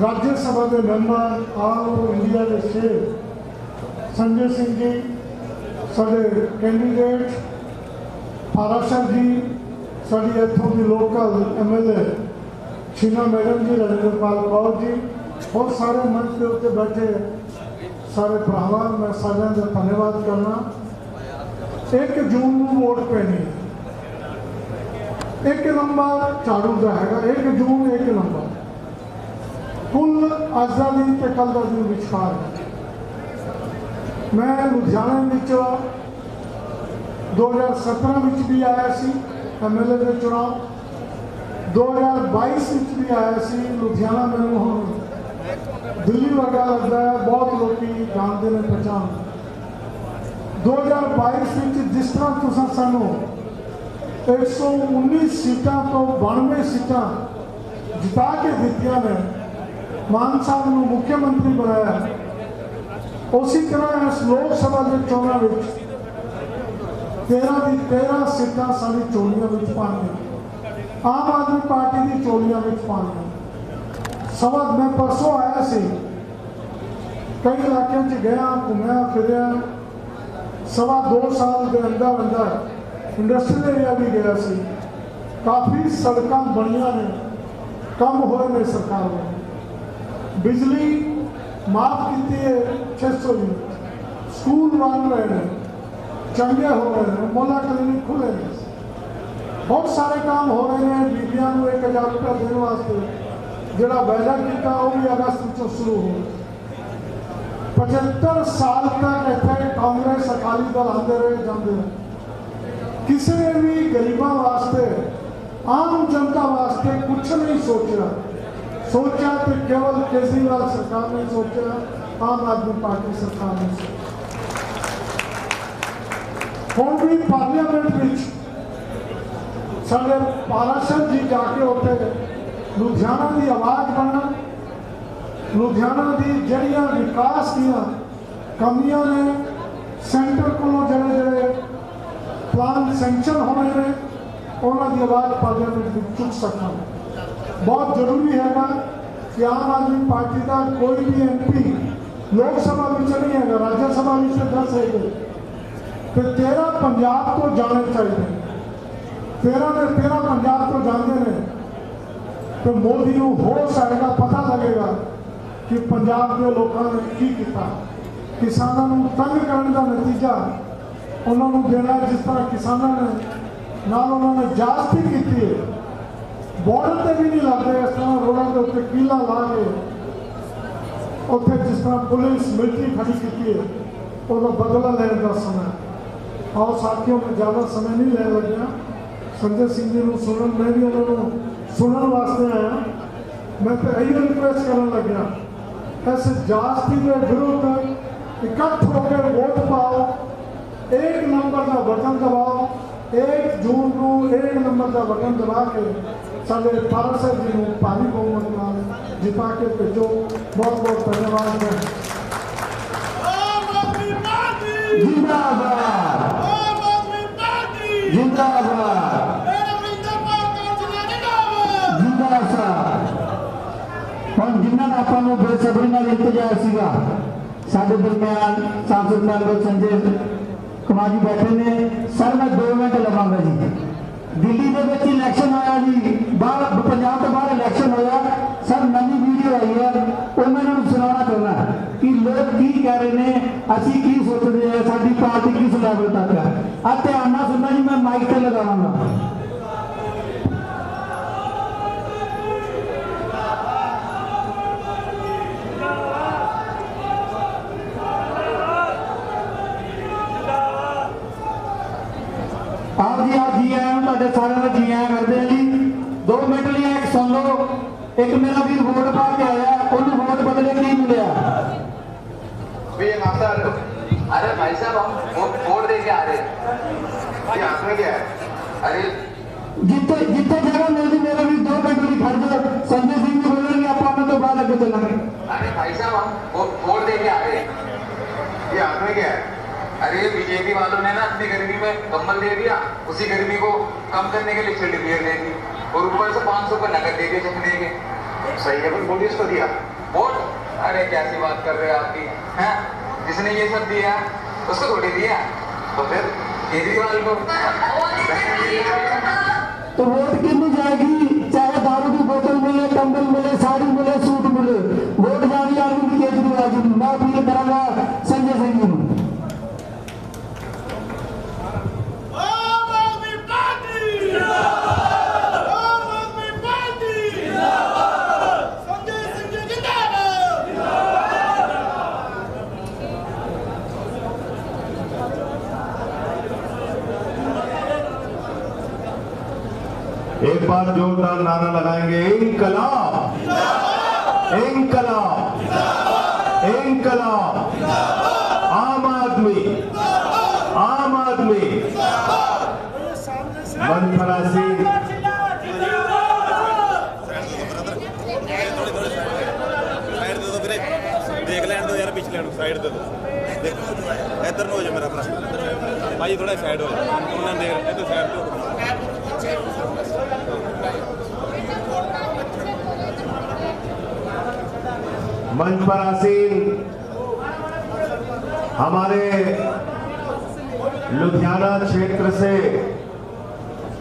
राज्यसभा के member all India के शेर संजय सिंह जी, साढ़े कैंडीडेट पाराशर जी, साड़ी इतों की लोकल MLA शीना मैडम जी, राजेंद्रपाल कौर जी और सारे मंच के उत्ते बैठे सारे भरावां, मैं सारिਆਂ का धन्यवाद करना। 1 जून को वोट पैनी है, 1 नंबर झाड़ू का है, 1 जून 1 नंबर कुल अज का दिन तो कल का दिन विचकार है। मैं लुधियाने में 2017 में भी आया सी MLA के चुनाव, 2022 में भी आया सी। लुधियाना मैंने हम दिल्ली वर्गा लगता है, बहुत लोग जानते हैं पहचान। 2022 में जिस तरह तुसा सानू 119 सीटां तो 92 सीटां जिता के दित्तियां ने, मान साहब को मुख्यमंत्री बनाया, उसी तरह इस लोक सभा के चोणों में 13 की 13 सीटां सारी चोलियां में पाणियां, आम आदमी पार्टी की चोलियां में पाणियां। सवा मैं परसों आया सी, कई इलाकों च गया, घूमया फिरया, 2.25 साल के अंदर अंदर इंडस्ट्रियल एरिया भी गया सी। काफ़ी सड़कों बनिया ने, कम होए ने सरकार ने, बिजली माफ की है 600 यूनिट, स्कूल बन रहे हैं, चंगे हो रहे हैं, मोला क्लिनिक खुले हैं, बहुत सारे काम हो रहे हैं। बीबियां को 1000 रुपया देने वास्ते जोड़ा वायदा किया वो भी अगस्त में शुरू हो। 75 साल तक इतने कांग्रेस अकाली दल आते रहे जाते रहे, किसी ने भी गरीबों वास्ते आम जनता वास्ते कुछ नहीं सोचा तो केवल केजरीवाल सरकार ने सोचा, आम आदमी पार्टी सरकार ने सोचा। हम भी पार्लियामेंट में साढ़े पाराशर जी जाके उठे लुधियाना की आवाज़ बनना, लुधियाना की जड़ियाँ विकास दियाँ कमियां ने, सेंटर को जड़े जड़े प्लान सेंक्शन होने ने, उन्होंने की आवाज़ पार्लियामेंट में चुक सकना बहुत जरूरी है कि आम आदमी पार्टी का कोई भी MP लोक सभा में नहीं है, राज्यसभा में 10 है, फिर 13 पंजाब को जाने चाहिए। 13 पंजाब को जानते हैं तो मोदी को होश आएगा, पता लगेगा कि पंजाब के लोगों ने की किया। किसानों को तंग करने का नतीजा उन्होंने देना, जिस तरह किसानों ने नाल उन्होंने जास्ती की है, बॉर्डर से भी नहीं लगते, इस तरह रोडों के उत्ते कीला ला के उत्थे जिस तरह पुलिस मिलिट्री खड़ी की है, वो बदला लेने का समय। और साथियों में ज़्यादा समय नहीं लेने लग गया, संजय सिंह जी को सुनन, मैं भी उन्होंने सुनने वास्ते आया। मैं तो यही रिक्वेस्ट करने लग गया, ऐसे जास्ती के विरुद्ध इकट्ठ होकर वोट पाओ, 1 नंबर का बटन दबाओ, 1 जून को 1 नंबर का बटन दबा के साढ़े पाराशर जी को भारी बहुमत नाल जिता के भेजो। बहुत बहुत धन्यवाद। हम जिन्होंने आपको बेसब्री इंतजार सीगा, साढ़े दरम्यान सांसद मैंबर संजय कुमार जी बैठे ने। सर मैं 2 मिनट लवांगा जी। दिल्ली के इलैक्शन होया जी, बाहर पंजाब तो बाहर इलैक्शन होया, सर नवी वीडियो आई है, वो मैं सुनाना चाहना कि लोग की कह रहे हैं, असी की सोचते हैं, साडी पार्टी किस लैवल तक है। अब ध्यान ना सुनना जी, मैं माइक से लगावांगा। आप जी आए सारे जी आए करते हैं जी। 2 मिनट लिए एक सुन लो, एक मेरा भी वोट पा के आया, उन्हें वोट बदले की मिले। अरे भाई साहब हम वोट दे के आ रहे हैं, क्या है? अरे जितने जगह मिलती मेरा भी 2 मिनट लिए खड़ जाओ, संजय सिंह भी बोलेंगे आप तो बाद आगे चलेंगे। अरे भाई साहब हम वोट दे के आ रहे हैं, ये हाथ में क्या है? अरे बीजेपी वालों ने ना अपनी गर्मी में कम्बल दे दिया, उसी गर्मी को कम करने के लिए शील्ड बियर दे दी और ऊपर से 500 का नकद दे दिए छपने के। सही है, फिर बोलिए उसको दिया वोट। अरे कैसी बात कर रहे हो आपकी, हैं? जिसने ये सब दिया उसको थोड़ी दिया, तो फिर केजरीवाल को। तो वोट कितनी जाएगी? चाहे दारू की बोतल मिले, कंबल मिले, साड़ी मिले, सूट मिले, वोट जाएगी अरविंद केजरीवाल जी। मैं अपील करूंगा संजय सिंह जी। एक बार जोरदार नारा लगाएंगे, इंकलाब, इंकलाब, इंकलाब, आम आदमी, आम आदमी। मनफरासी देख लैंड दो यार, पिछले साइड दे दो, इधर हो जाए मेरा भरा भाई, थोड़ा साइड हो जाए, उन्होंने देख इधर साइड दो। मंच पर आसीन हमारे लुधियाना क्षेत्र से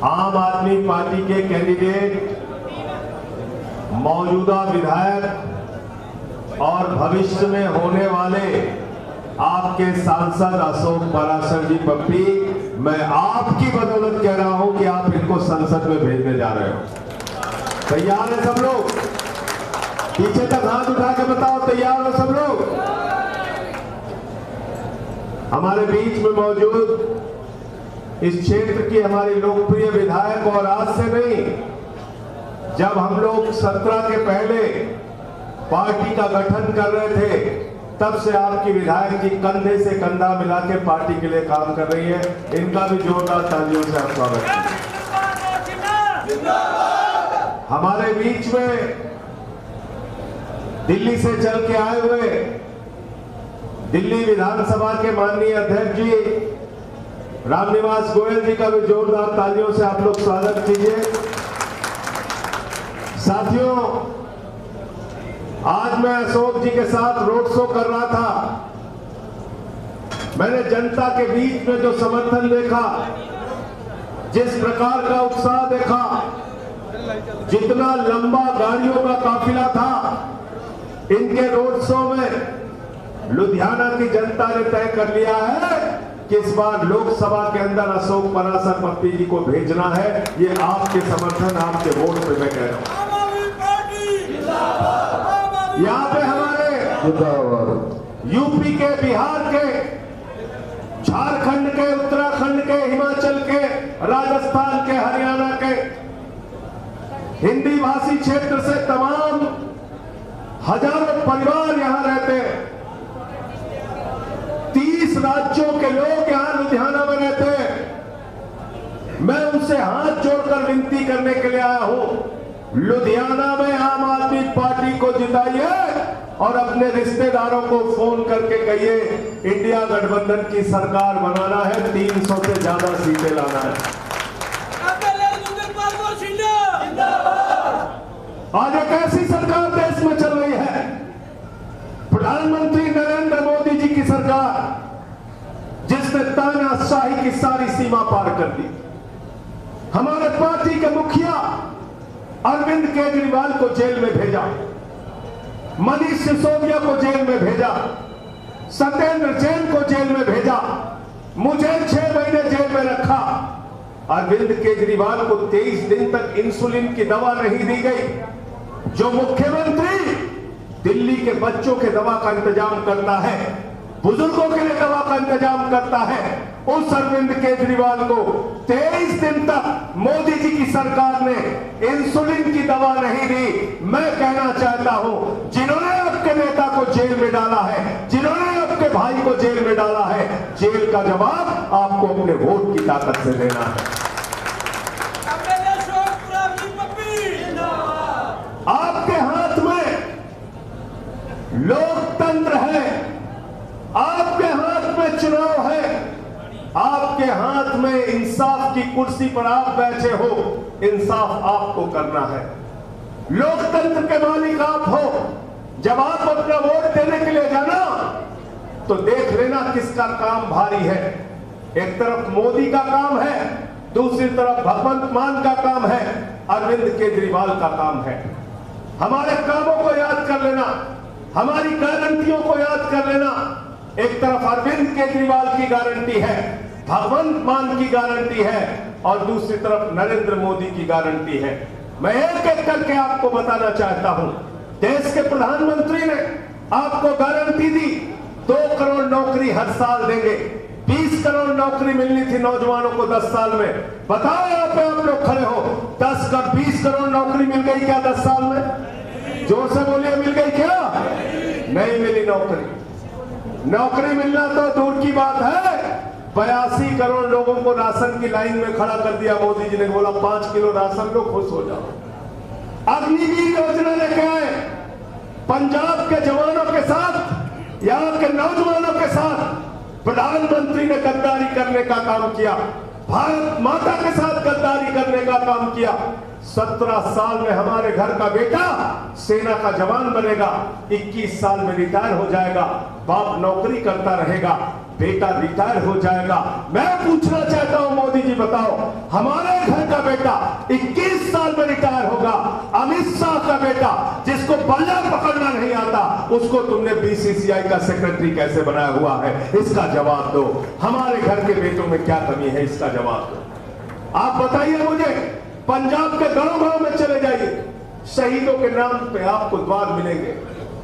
आम आदमी पार्टी के कैंडिडेट, मौजूदा विधायक और भविष्य में होने वाले आपके सांसद अशोक पराशर जी पप्पी, मैं आपकी बदौलत कह रहा हूं कि आप इनको संसद में भेजने जा रहे हो। तैयार है सब लोग? पीछे तक हाथ उठा के बताओ, तैयार हो सब लोग? हमारे बीच में मौजूद इस क्षेत्र की हमारी लोकप्रिय विधायक, और आज से नहीं, जब हम लोग 17 के पहले पार्टी का गठन कर रहे थे, तब से आपकी विधायक जी कंधे से कंधा मिला के पार्टी के लिए काम कर रही है। इनका भी जोरदार तालियों से आप स्वागत करें। हमारे बीच में दिल्ली से चल के आए हुए दिल्ली विधानसभा के माननीय अध्यक्ष जी रामनिवास गोयल जी का भी जोरदार तालियों से आप लोग स्वागत कीजिए। साथियों, आज मैं अशोक जी के साथ रोड शो कर रहा था। मैंने जनता के बीच में जो समर्थन देखा, जिस प्रकार का उत्साह देखा, जितना लंबा गाड़ियों का काफिला था इनके रोड शो में, लुधियाना की जनता ने तय कर लिया है कि इस बार लोकसभा के अंदर अशोक पराशर पप्पी जी को भेजना है। ये आपके समर्थन, आपके वोट पे मैं कह रहा हूं। यहाँ पे हमारे यूपी के, बिहार के, झारखंड के, उत्तराखंड के, हिमाचल के, राजस्थान के, हरियाणा के हिंदी भाषी क्षेत्र से तमाम हजारों परिवार यहां रहते हैं। 30 राज्यों के लोग यहां लुधियाना में रहते हैं। मैं उनसे हाथ जोड़कर विनती करने के लिए आया हूं, लुधियाना में आम आदमी पार्टी को जिताइए और अपने रिश्तेदारों को फोन करके कहिए इंडिया गठबंधन की सरकार बनाना है, 300 से ज्यादा सीटें लाना है। आज एक ऐसी सरकार देश में चल रही है, प्रधानमंत्री नरेंद्र मोदी जी की सरकार, जिसने तानाशाही की सारी सीमा पार कर दी। हमारे पार्टी के मुखिया अरविंद केजरीवाल को जेल में भेजा, मनीष सिसोदिया को जेल में भेजा, सत्येंद्र जैन को जेल में भेजा, मुझे 6 महीने जेल में रखा। अरविंद केजरीवाल को 23 दिन तक इंसुलिन की दवा नहीं दी गई। जो मुख्यमंत्री दिल्ली के बच्चों के दवा का इंतजाम करता है, बुजुर्गों के लिए दवा का इंतजाम करता है, उस अरविंद केजरीवाल को 23 दिन तक मोदी जी की सरकार ने इंसुलिन की दवा नहीं दी। मैं कहना चाहता हूं, जिन्होंने आपके नेता को जेल में डाला है, जिन्होंने आपके भाई को जेल में डाला है, जेल का जवाब आपको अपने वोट की ताकत से देना है। आपके हाथ में लोकतंत्र है, आपके हाथ में चुनाव है, आपके हाथ में इंसाफ की कुर्सी पर आप बैठे हो, इंसाफ आपको करना है। लोकतंत्र के मालिक आप हो। जब आप अपना वोट देने के लिए जाना तो देख लेना किसका काम भारी है। एक तरफ मोदी का काम है, दूसरी तरफ भगवंत मान का काम है, अरविंद केजरीवाल का काम है। हमारे कामों को याद कर लेना, हमारी गारंटियों को याद कर लेना। एक तरफ अरविंद केजरीवाल की गारंटी है, भगवंत मान की गारंटी है, और दूसरी तरफ नरेंद्र मोदी की गारंटी है। मैं एक एक करके आपको बताना चाहता हूं। देश के प्रधानमंत्री ने आपको गारंटी दी 2 करोड़ नौकरी हर साल देंगे। 20 करोड़ नौकरी मिलनी थी नौजवानों को 10 साल में। बताओ यहाँ पे आप लोग खड़े हो, 20 करोड़ नौकरी मिल गई क्या 10 साल में? जोर से बोलिए, मिल गई क्या? नहीं मिली नौकरी। नौकरी मिलना तो दूर की बात है, 82 करोड़ लोगों को राशन की लाइन में खड़ा कर दिया मोदी जी ने। बोला 5 किलो राशन लो, खुश हो जाओ। अग्निवीर योजना लेके आए, पंजाब के जवानों के साथ, यहाँ के नौजवानों के साथ प्रधानमंत्री ने गद्दारी करने का काम किया, भारत माता के साथ गद्दारी करने का काम किया। 17 साल में हमारे घर का बेटा सेना का जवान बनेगा, 21 साल में रिटायर हो जाएगा। बाप नौकरी करता रहेगा, बेटा रिटायर हो जाएगा। मैं पूछना चाहता हूं मोदी जी, बताओ, हमारे घर का बेटा 21 साल में रिटायर होगा, अमित शाह का बेटा जिसको बल्ला पकड़ना नहीं आता, उसको तुमने बीसीसीआई का सेक्रेटरी कैसे बनाया हुआ है? इसका जवाब दो। हमारे घर के बेटों में क्या कमी है, इसका जवाब दो। आप बताइए मुझे। पंजाब के गांव-गांव में चले जाइए, शहीदों के नाम पे आपको द्वार मिलेंगे।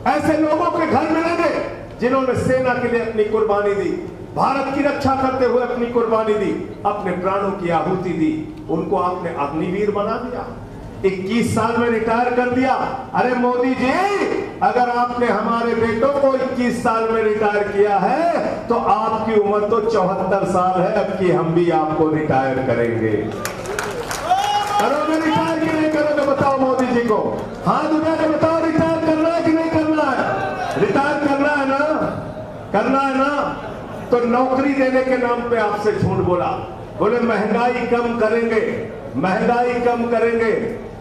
ऐसे लोगों के घर मिलेंगे जिन्होंने सेना के लिए अपनी कुर्बानी दी, भारत की रक्षा करते हुए अपनी कुर्बानी दी, अपने प्राणों की आहुति दी। उनको आपने अग्निवीर बना दिया, 21 साल में रिटायर कर दिया। अरे मोदी जी, अगर आपने हमारे बेटों को 21 साल में रिटायर किया है तो आपकी उम्र तो 74 साल है। अब की हम भी आपको रिटायर करेंगे। करोगे रिटायर कि नहीं करोगे? बताओ मोदी जी को, हाथ उठा के बताओ, रिटायर करना है कि नहीं करना है? रिटायर करना है ना? करना है ना? तो नौकरी देने के नाम पे आपसे झूठ बोला। बोले महंगाई कम करेंगे, महंगाई कम करेंगे।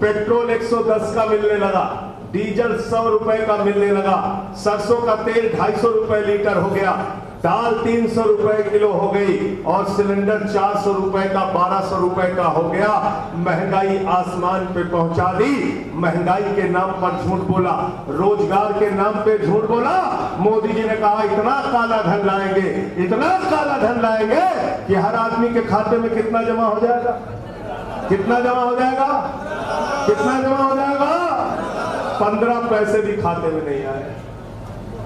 पेट्रोल 110 का मिलने लगा, डीजल 100 रुपए का मिलने लगा, सरसों का तेल 250 रुपए लीटर हो गया, दाल 300 रुपए किलो हो गई, और सिलेंडर 400 रुपए का 1200 रुपए का हो गया। महंगाई आसमान पे पहुंचा दी। महंगाई के नाम पर झूठ बोला, रोजगार के नाम पे झूठ बोला। मोदी जी ने कहा इतना काला धन लाएंगे, इतना काला धन लाएंगे कि हर आदमी के खाते में कितना जमा हो जाएगा? कितना जमा हो जाएगा? कितना जमा हो जाएगा? 15 पैसे भी खाते में नहीं आए,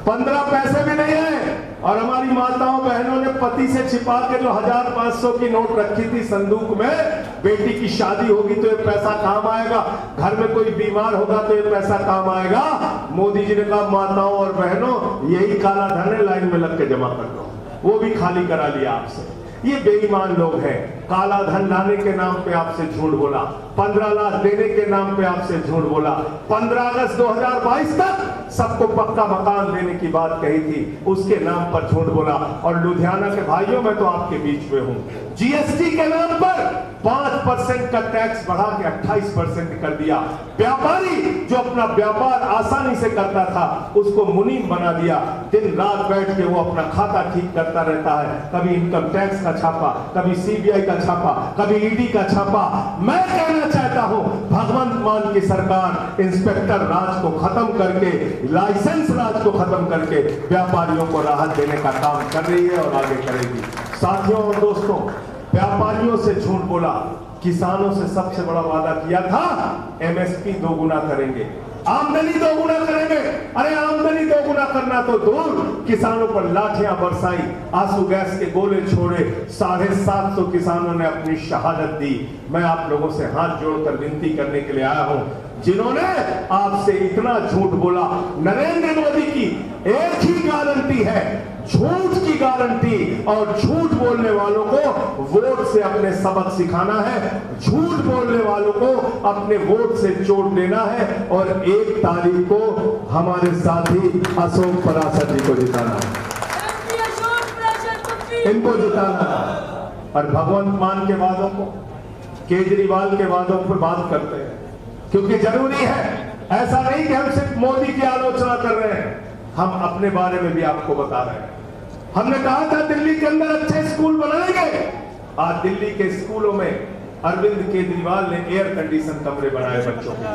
15 पैसे भी नहीं आए। और हमारी माताओं बहनों ने पति से छिपा के जो 1500 की नोट रखी थी संदूक में, बेटी की शादी होगी तो ये पैसा काम आएगा, घर में कोई बीमार होगा तो ये पैसा काम आएगा। मोदी जी ने कहा माताओं और बहनों, यही काला धन है, लाइन में लग के जमा कर दो। वो भी खाली करा लिया आपसे। ये बेईमान लोग हैं। काला धन लाने के नाम पे आपसे झूठ बोला, 15 लाख देने के नाम पे आपसे झूठ बोला। 15 अगस्त 2022 तक सबको पक्का मकान देने की बात कही थी, उसके नाम पर झूठ बोला। और लुधियाना के भाइयों, मैं तो आपके बीच में हूं, जीएसटी के नाम पर 5% का टैक्स बढ़ा के 28% कर दिया। व्यापारी जो अपना व्यापार आसानी से करता था उसको मुनीम बना दिया। दिन रात बैठ के वो अपना खाता ठीक करता रहता है, कभी इनकम टैक्स का छापा, कभी सीबीआई का छापा, कभी ईडी का छापा। मैं कहना चाहता हूं, भगवंत मान की सरकार इंस्पेक्टर राज को खत्म करके, लाइसेंस राज को खत्म करके व्यापारियों को राहत देने का काम कर रही है और आगे करेगी। साथियों और दोस्तों, व्यापारियों से झूठ बोला, किसानों से सबसे बड़ा वादा किया था एमएसपी दोगुना करेंगे, आमदनी दोगुना करेंगे। अरे आमदनी दोगुना करना तो दूर, किसानों पर लाठियां बरसाई, आंसू गैस के गोले छोड़े, 750 किसानों ने अपनी शहादत दी। मैं आप लोगों से हाथ जोड़कर विनती करने के लिए आया हूं, जिन्होंने आपसे इतना झूठ बोला, नरेंद्र मोदी की एक ही गारंटी है, झूठ की गारंटी। और झूठ बोलने वालों को वोट से अपने सबक सिखाना है, झूठ बोलने वालों को अपने वोट से चोट देना है, और 1 तारीख को हमारे साथी अशोक पराशर जी को जिताना है, इनको जिताना है। और भगवंत मान के वादों को, केजरीवाल के वादों पर बात करते हैं, क्योंकि जरूरी है ऐसा नहीं कि हम सिर्फ मोदी की आलोचना कर रहे हैं, हम अपने बारे में भी आपको बता रहे हैं। हमने कहा था दिल्ली के अंदर अच्छे स्कूल बनाएंगे, आज दिल्ली के स्कूलों में अरविंद केजरीवाल ने एयर कंडीशन कमरे बनाए बच्चों के,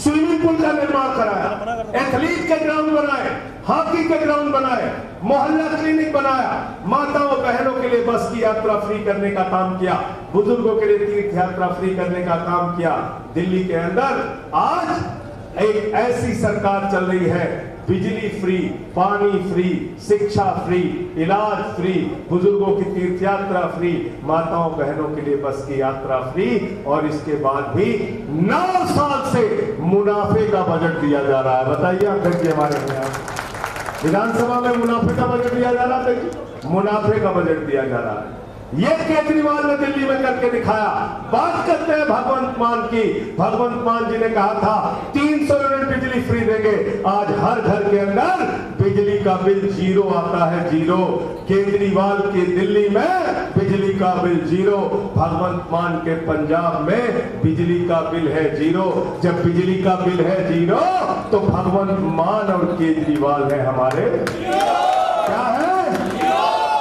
स्विमिंग पूल का निर्माण कराया, एथलीट के ग्राउंड बनाए, हॉकी के ग्राउंड बनाए, मोहल्ला क्लिनिक बनाया, माताओं बहनों के लिए बस की यात्रा फ्री करने का काम किया, बुजुर्गों के लिए तीर्थ यात्रा फ्री करने का काम किया। दिल्ली के अंदर आज एक ऐसी सरकार चल रही है, बिजली फ्री, पानी फ्री, शिक्षा फ्री, इलाज फ्री, बुजुर्गों की तीर्थ यात्रा फ्री, माताओं बहनों के लिए बस की यात्रा फ्री, और इसके बाद भी 9 साल से मुनाफे का बजट दिया जा रहा है। बताइए अध्यक्ष जी, हमारे विधानसभा में मुनाफे का बजट दिया जा रहा है, मुनाफे का बजट दिया जा रहा है। ये केजरीवाल ने दिल्ली में करके दिखाया। बात करते हैं भगवंत मान की। भगवंत मान जी ने कहा था 300 यूनिट बिजली फ्री देंगे, आज हर घर के अंदर बिजली का बिल 0 आता है, 0। केजरीवाल की दिल्ली में बिजली का बिल 0, भगवंत मान के पंजाब में बिजली का बिल है 0। जब बिजली का बिल है 0 तो भगवंत मान और केजरीवाल है हमारे क्या है,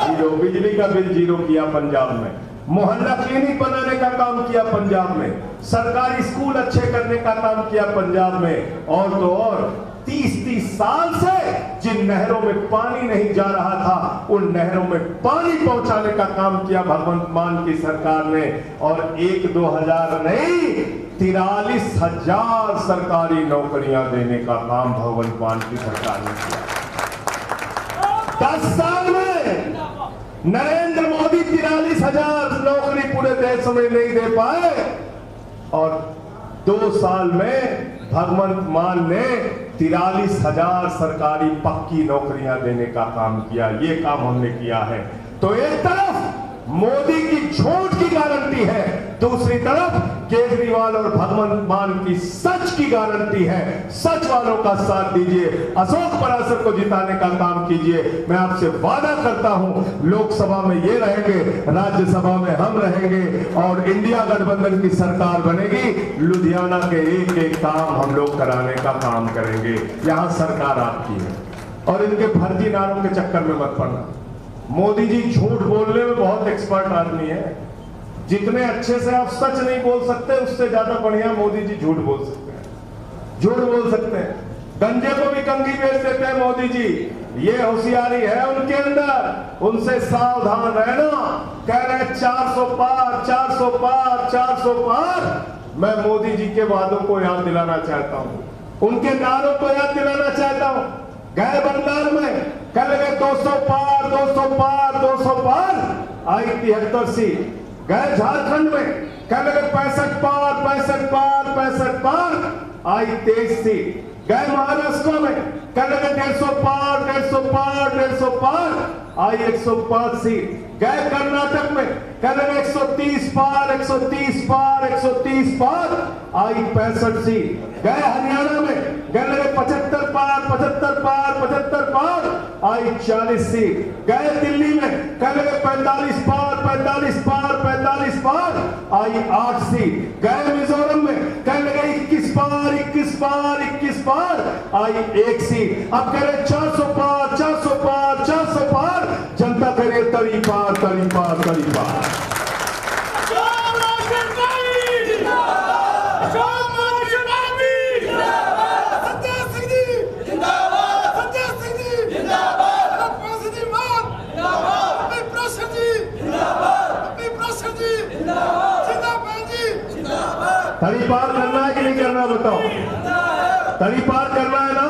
0। बिजली का बिल 0 किया पंजाब में, मोहल्ला क्लिनिक बनाने का काम किया पंजाब में, सरकारी स्कूल अच्छे करने का काम किया पंजाब में, और तो और 30-30 साल से जिन नहरों में पानी नहीं जा रहा था उन नहरों में पानी पहुंचाने का काम किया भगवंत मान की सरकार ने। और 1-2 हजार नहीं, 43,000 सरकारी नौकरियां देने का काम भगवंत मान की सरकार ने किया। 10 साल में नरेंद्र मोदी 43,000 नौकरी पूरे देश में नहीं दे पाए, और 2 साल में भगवंत मान ने 43,000 सरकारी पक्की नौकरियां देने का काम किया। ये काम हमने किया है। तो एक तरफ मोदी की झूठ की गारंटी है, दूसरी तरफ केजरीवाल और भगवंत मान की सच की गारंटी है। सच वालों का साथ दीजिए, अशोक पराशर को जिताने का काम कीजिए। मैं आपसे वादा करता हूं, लोकसभा में ये रहेंगे, राज्यसभा में हम रहेंगे, और इंडिया गठबंधन की सरकार बनेगी। लुधियाना के एक-एक काम हम लोग कराने का काम करेंगे। यहां सरकार आपकी है, और इनके फर्जी नारों के चक्कर में मत पड़ना। मोदी जी झूठ बोलने में बहुत एक्सपर्ट आदमी है। जितने अच्छे से आप सच नहीं बोल सकते, उससे ज्यादा बढ़िया मोदी जी झूठ बोल सकते हैं। झूठ बोल सकते हैं, गंजे को भी कंघी बेच देते हैं मोदी जी। ये होशियारी है उनके अंदर, उनसे सावधान रहना। कह रहे 400 पार, 400 पार, 400 पार। मैं मोदी जी के वादों को याद दिलाना चाहता हूं, उनके नारों को याद दिलाना चाहता हूं। गए बंगाल में कह लगे 200 पार, 200 पार, 200 पार, आई 73 सीट। गए झारखंड में कह लगे 65 पार, 65 पार, 65 पार, आई 23 सीट। गए महाराष्ट्र में कह लगे 150 पार, 150 पार, 150 पार, आई 105 सीट। गए कर्नाटक में कह लगे 130 पार, 130 पार, 130 पार, आई 65 सीट। गए हरियाणा में कह लगे 75 पार, 75 पार, 75 पार, आई 40 सीट। गए दिल्ली में कह लगे 45 पार, 45 पार, 45 पार, आई 8 सीट। गए मिजोरम में कह लगे 21 पार, 21 पार, 21 पार, आई 1 सीट। अब कह रहे 400 पार, 400 पार, 400 पार, जनता कह रही तरी पार, तरी पार, तरी पार। तरी पार करना है कि नहीं करना, बताओ। तरी पार करना है ना?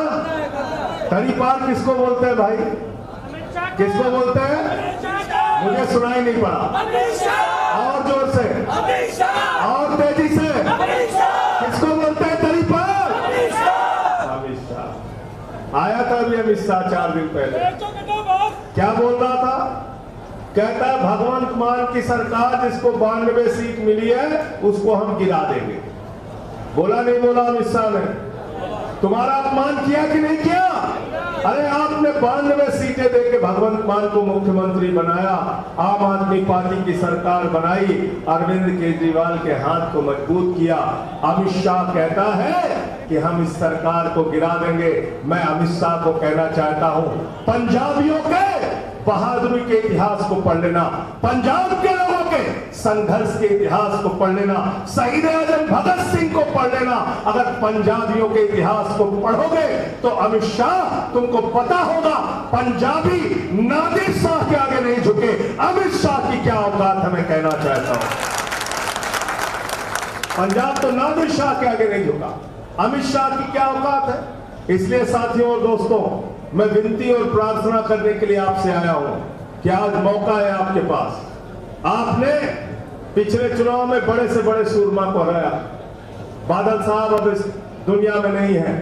तरी पार किसको बोलते हैं भाई, किसको बोलते हैं? मुझे सुनाई नहीं पड़ा, और जोर से, और तेजी से, किसको बोलते हैं तरी पार? अमित शाह आया था अभी, अमित शाह 4 दिन पहले क्या बोल रहा था? कहता है भगवंत मान की सरकार जिसको 92 सीट मिली है उसको हम गिरा देंगे। बोला नहीं बोला अमित शाह ने? तुम्हारा अपमान किया कि नहीं किया? अरे आपने 92 सीटें देके भगवंत मान को मुख्यमंत्री बनाया, आम आदमी पार्टी की सरकार बनाई, अरविंद केजरीवाल के हाथ को मजबूत किया। अमित शाह कहता है कि हम इस सरकार को गिरा देंगे। मैं अमित शाह को कहना चाहता हूं, पंजाबियों के बहादुरी के इतिहास को पढ़ लेना, पंजाब के लोगों के संघर्ष के इतिहास को पढ़ लेना, शहीद आजम भगत सिंह को पढ़ लेना। अगर पंजाबियों के इतिहास को पढ़ोगे तो अमित शाह तुमको पता होगा पंजाबी नादिर शाह के आगे नहीं झुके। अमित शाह की क्या औकात है, मैं कहना चाहता हूं। पंजाब तो नादिर शाह के आगे नहीं झुका, अमित शाह की क्या औकात है। इसलिए साथियों और दोस्तों, मैं विनती और प्रार्थना करने के लिए आपसे आया हूं कि आज मौका है आपके पास। आपने पिछले चुनाव में बड़े से बड़े सूरमा को हराया। बादल साहब अब इस दुनिया में नहीं है।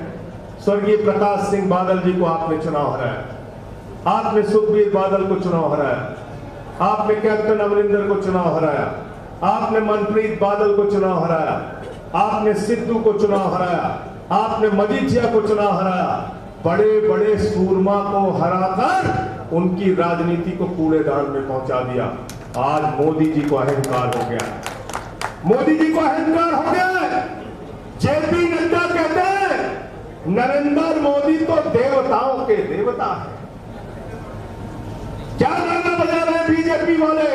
स्वर्गीय प्रकाश सिंह बादल जी को आपने चुनाव हराया, आपने सुखबीर बादल को चुनाव हराया, आपने कैप्टन अमरिंदर को चुनाव हराया, आपने मनप्रीत बादल को चुनाव हराया, आपने सिद्धू को चुनाव हराया, आपने मजीठिया को चुनाव हराया। बड़े बड़े सूरमा को हराकर उनकी राजनीति को कूड़ेदान में पहुंचा दिया। आज मोदी जी को अहंकार हो गया, मोदी जी को अहंकार हो गया। जेपी नड्डा कहते हैं नरेंद्र मोदी तो देवताओं के देवता है। क्या गाना बजा रहे हैं बीजेपी वाले?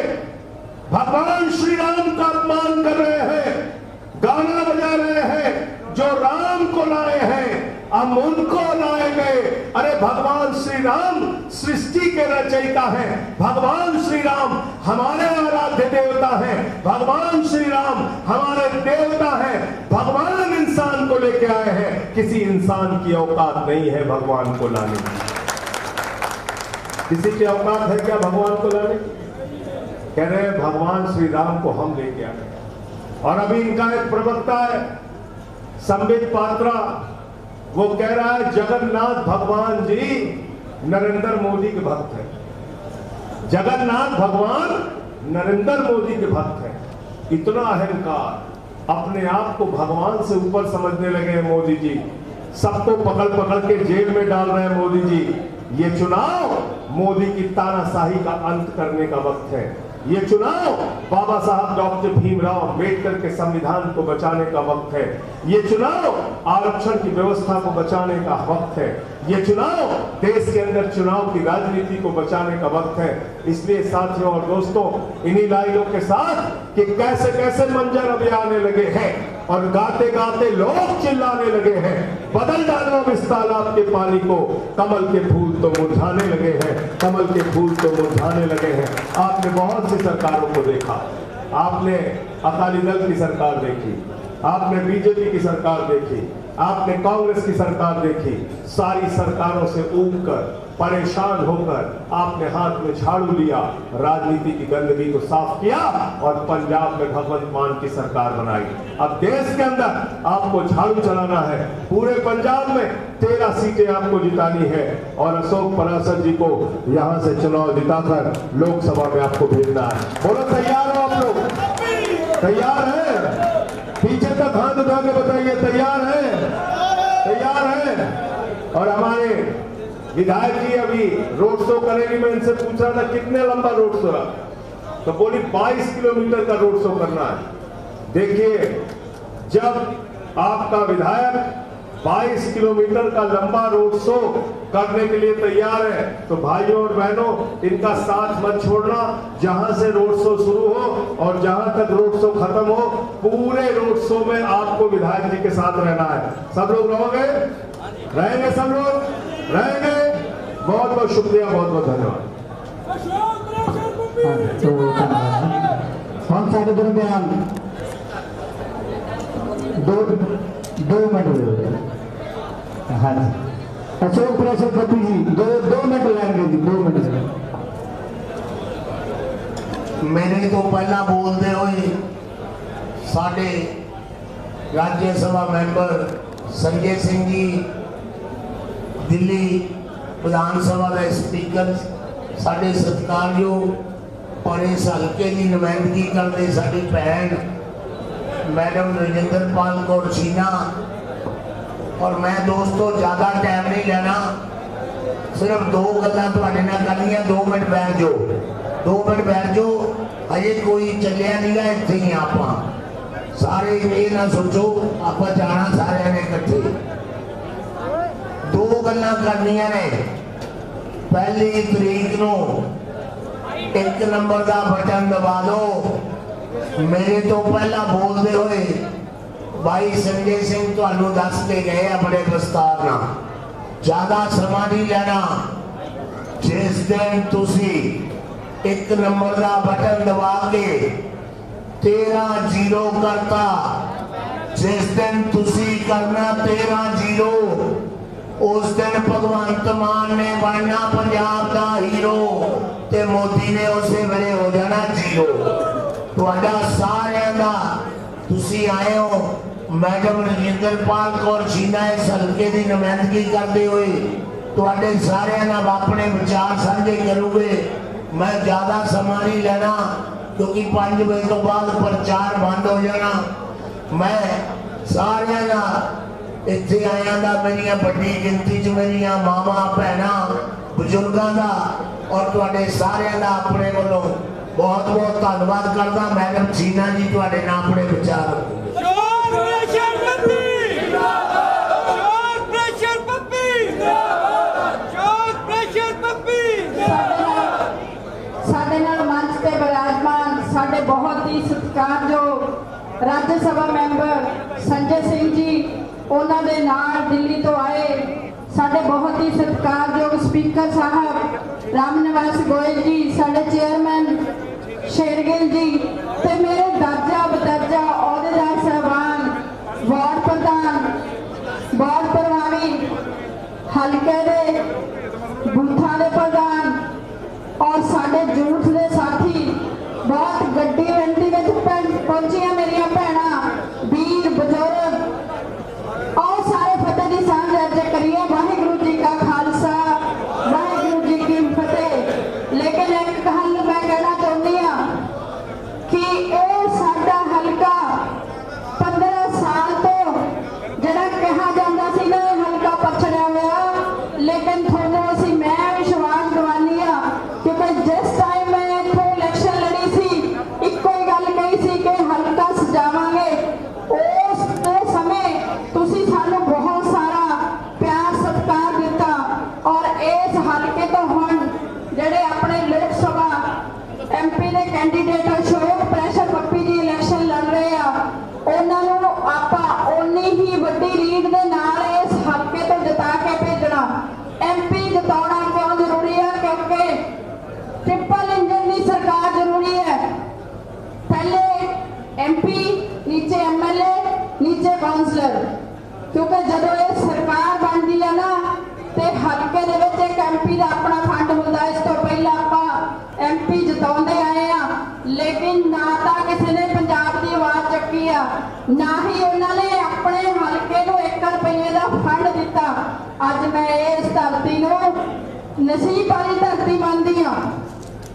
भगवान श्री राम का अपमान कर रहे हैं, गाना बजा रहे हैं जो राम को लाए हैं हम उनको लाएंगे। अरे भगवान श्री राम सृष्टि के रचयिता हैं, भगवान श्री राम हमारे आराध्य देवता हैं, भगवान श्री राम हमारे देवता हैं। भगवान इंसान को लेके आए हैं, किसी इंसान की औकात नहीं है भगवान को लाने की। किसी की औकात है क्या भगवान को लाने की? कह रहे हैं भगवान श्री राम को हम लेके आए। और अभी इनका एक प्रवक्ता है संबित पात्रा, वो कह रहा है जगन्नाथ भगवान जी नरेंद्र मोदी के भक्त हैं। जगन्नाथ भगवान नरेंद्र मोदी के भक्त हैं। इतना अहंकार, अपने आप को भगवान से ऊपर समझने लगे हैं मोदी जी। सबको पकड़ पकड़ के जेल में डाल रहे हैं मोदी जी। ये चुनाव मोदी की तानाशाही का अंत करने का वक्त है। ये चुनाव बाबा साहब डॉक्टर भीमराव अंबेडकर के संविधान को बचाने का वक्त है। ये चुनाव आरक्षण की व्यवस्था को बचाने का वक्त है। ये चुनाव देश के अंदर चुनाव की राजनीति को बचाने का वक्त है। इसलिए साथियों और दोस्तों, इन्हीं लाइनों के साथ कि कैसे कैसे मंजर अभी आने लगे हैं और गाते गाते लोग चिल्लाने लगे हैं, बदल डालो इस तालाब के पानी को, कमल के फूल तो मुरझाने लगे हैं, कमल के फूल तो मुरझाने लगे हैं। आपने बहुत सी सरकारों को देखा, आपने अकाली दल की सरकार देखी, आपने बीजेपी की सरकार देखी, आपने कांग्रेस की सरकार देखी। सारी सरकारों से ऊब कर, परेशान होकर आपने हाथ में झाड़ू लिया, राजनीति की गंदगी को साफ किया और पंजाब में भगवंत मान की सरकार बनाई। अब देश के अंदर आपको झाड़ू चलाना है। पूरे पंजाब में 13 सीटें आपको जितानी है और अशोक पराशर जी को यहां से चुनाव जिताकर लोकसभा में आपको भेजना है। बोलो तैयार हो आप लोग? तैयार है? पीछे तक हाथ उठा के बताइए तैयार है? तैयार है? और हमारे विधायक जी अभी रोड शो करेंगे। मैं इनसे पूछ रहा था कितने लंबा रोड शो है, तो बोली 22 किलोमीटर का रोड शो करना है। देखिए, जब आपका विधायक 22 किलोमीटर का लंबा रोड शो करने के लिए तैयार है तो भाइयों और बहनों, इनका साथ मत छोड़ना। जहां से रोड शो शुरू हो और जहां तक रोड शो खत्म हो, पूरे रोड शो में आपको विधायक जी के साथ रहना है। सब लोग रहोगे? रहेंगे? सब लोग रहेंगे? बहुत बहुत शुक्रिया, बहुत बहुत धन्यवाद। हम सारे दरमियान 2 मिनट। हाँ जी, अशोक प्रसाद पति जी 2 मिनट लेंगे जी, 2 मिनट। मेरे तो पहला बोलते हुए साढ़े राज्य सभा मैंबर संजय सिंह जी, दिल्ली विधान सभा के स्पीकर, साढ़े सत्कारयोग और इस हल्के की नुमाइंदगी करते साड़ी भैन मैडम रजिंदर पाल कौर छीना। और मैं दोस्तों ज़्यादा टाइम नहीं लेना, सिर्फ 2 गल्लां तुहाडे नाल करनियां। 2 मिनट बैठ जाओ, 2 मिनट बैठ जाओ। अजे कोई चलिया नहीं गा, इत्थे ही आपां सारे ये ना सोचो आप जाना सारे ने इकट्ठे। दो गल्लां करनियां ने। पहली तरीक नूं 1 नंबर का बटन दबा दो। मेरे तो पहला बोलते हुए भाई संजय सिंह तुहानू दस के गए बड़े विस्तार नाल, ज्यादा समा नहीं लेना। जिस दिन तुसी 1 नंबर का बटन दबा के 13-0 करता, जिस दिन तुसी करना 13-0, उस दिन भगवंत मान ने बनना पंजाब का हीरो ते मोदी ने उसे वेले हो जाना 0। तुहाडा सारिਆਂ ਦਾ ਤੁਸੀਂ आए हो मैडम रजिंदरपाल कौर छीना इस हल्के की नुमाइंदगी करते हुए तुहाडे सारिਆਂ ਨਾਲ अपने विचार साझे करूंगे। मैं ज्यादा समा नहीं लेना क्योंकि 5 बजे तो बाद प्रचार बंद हो जाना। मैं सारिਆਂ ਨਾਲ इत्थे आया दा मेरिया बड़ी गिनती च मेरिया मावा भैन बजुर्गों का और तुहाडे सारिਆਂ ਦਾ अपने वालों बहुत बहुत धन्यवाद करता। मैडम छीना जी तुहाडे नाल अपने विचार साडे नाल मंच ते विराजमान साडे बहुत ही सत्कारयोग राज्य सभा मैंबर संजय सिंह जी, उन्हां दे नाल दिल्ली तो आए साडे बहुत ही सत्कारयोग स्पीकर साहब राम निवास गोयल जी, साडे चेयरमैन शेरगिल जी ते मेरे दर्जा बदर्जा अहुदेदार साहबान, वार्ड प्रधान, वार्ड प्रभारी, हल्के दे बूथां दे प्रधान और साडे जूथ दे साथी, बहुत गड्डी गिनती विच पहुंचिया मेरिया भैणां, वीर बजुर्ग और सारे फतेह दी सांझ अज करिए। वाहिगुरू जी का खालसा, वाहिगुरू जी की फतेह। लेकिन एक गल मैं कहना चाहती हाँ कि ये साडा हल्का 15 साल तो जिहड़ा कहा जाता सी ना हल्का पछड़िया हुआ, लेकिन थोड़ा असीं मैं विश्वास दिवानी हाँ क्योंकि जिस टाइम मैं इत्थों इलैक्शन लड़ी सी इक्को ही गल कही सी कि हल्का सजावांगे। उस समय तुसीं सानूं बहुत सारा प्यार सत्कार दिता और इस हल्के तो हुण जिहड़े अपने लोक सभा MP दे कैंडीडेट अशोक प्रैशर पप्पी जी इलैक्शन लड़ रहे आ, उन्हां नूं आपां उन्नी ही वड्डी लीड दे नाल इस हल्के तो जिता के भेजना। MP जिताउणा क्यों जरूरी है? क्योंकि ट्रिपल इंजन की सरकार जरूरी है। पहले MP, नीचे MLA, नीचे काउंसलर, क्योंकि जदों ये सरकार बनती है ना तो हल्के दे विच एक MP का अपना फंड होंदा। इस तो पहला आपां MP जिताउंदे आए आ, लेकिन ना तो किसी ने पंजाब की आवाज़ चुकी आ, ना ही उन्होंने अपने हल्के को 1 रुपये का फंड दिता। अज मैं इस धरती को नसीब वाली धरती मानती हाँ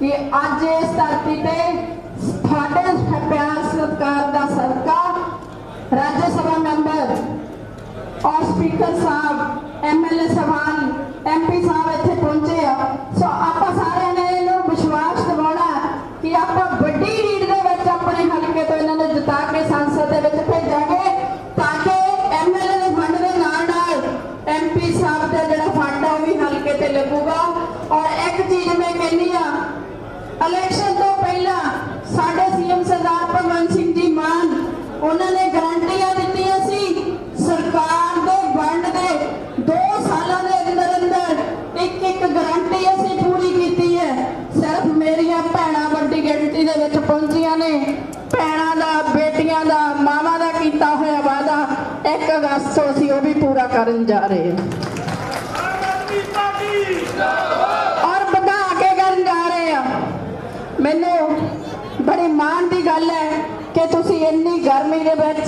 कि अज इस धरती पे थोड़े प्यार सत्कार का सदका राज्य सभा मैंबर और स्पीकर साहब, MLA साहबान, MP साहब इत्थे पहुंचे आ। सो आप सारे ने इन्हूं विश्वास दिवाउणा कि आप वड्डी लीड दे विच अपने हल्के तो इन्हां नूं जिता के संसद दे विच भेजांगे ताकि MLA दे फंड दे नाल MP साहब दा जिहड़ा फंड आ भी हल्के ते लगूगा। और एक चीज मैं कहनी आ, इलैक्शन तो पहला साडे CM सरदार भगवंत सिंह जी मान उन्होंने गारंटियां दित्तियां सी सरकार दे वंड दे 2 सालों के अंदर अंदर एक गारंटी असीं पूरी की है। सिर्फ मेरिया भैणां वड्डी गिणती दे विच पहुंचियां ने, भैणां दा, बेटियां दा, मावां दा कीता होया वादा 1 अगस्त तो असीं ओह भी पूरा करन जा रहे हैं और बढ़ा के करन जा रहे हैं। मैनूं बड़ी माण दी गल है कि तुसीं इन्नी गर्मी दे विच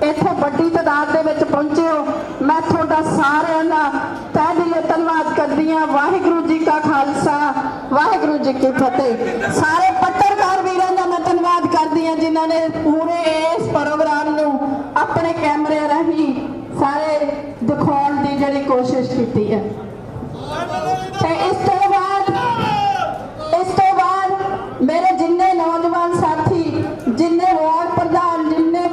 इत्थों बड़ी तादाद दे विच पहुंचे हो। मैं तुहाडा सारिआं दा तहे दिलों धन्नवाद करदी हां। वाहिगुरू जी का खालसा, वाहिगुरू जी की फतेह। सारे पत्रकार वीरां दा मैं धन्नवाद करदी हां जिन्हां ने पूरे इस प्रोग्राम नूं अपने कैमरे राहीं सारे दिखाउण दी जिहड़ी कोशिश कीती है। ते इस तो बाद मेरे जिन्ने नौजवान साथी, जिन्ने वार्ड प्रधान, जिन्ने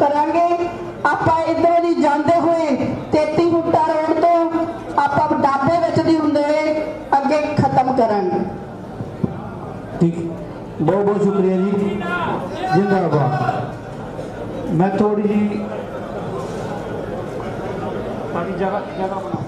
ਕਰਾਂਗੇ। ਆਪਾਂ ਇੱਧਰੋਂ ਦੀ ਜਾਂਦੇ ਹੋਏ 33 ਫੁੱਟਾ ਰੋਡ ਤੋਂ ਆਪਾਂ ਡਾਬੇ ਵਿੱਚ ਦੀ ਹੁੰਦੇ ਹੋਏ ਅੱਗੇ ਖਤਮ ਕਰਾਂਗੇ। ठीक, बहुत बहुत शुक्रिया जी, जिंदाबाद। मैं थोड़ी जी जगह बना